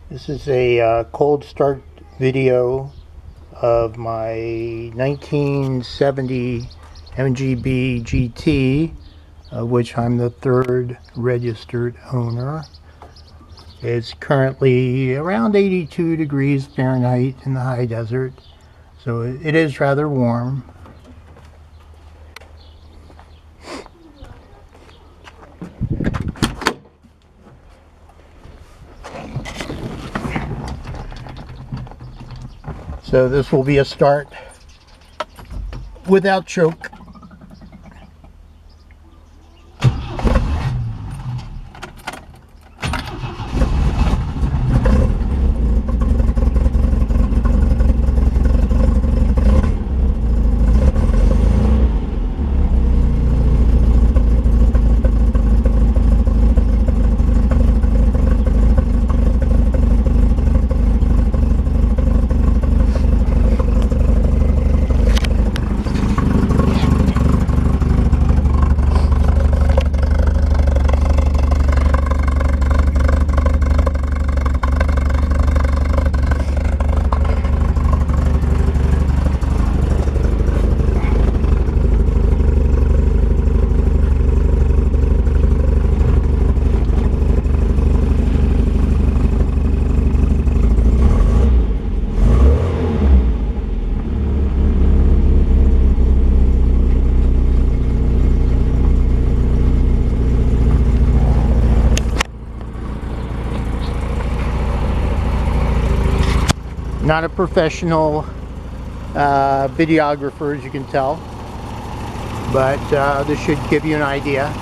This is a cold start video of my 1970 MGB GT, of which I'm the third registered owner. It's currently around 82 degrees Fahrenheit in the high desert, so it is rather warm. So this will be a start without choke. Not a professional videographer, as you can tell, but this should give you an idea.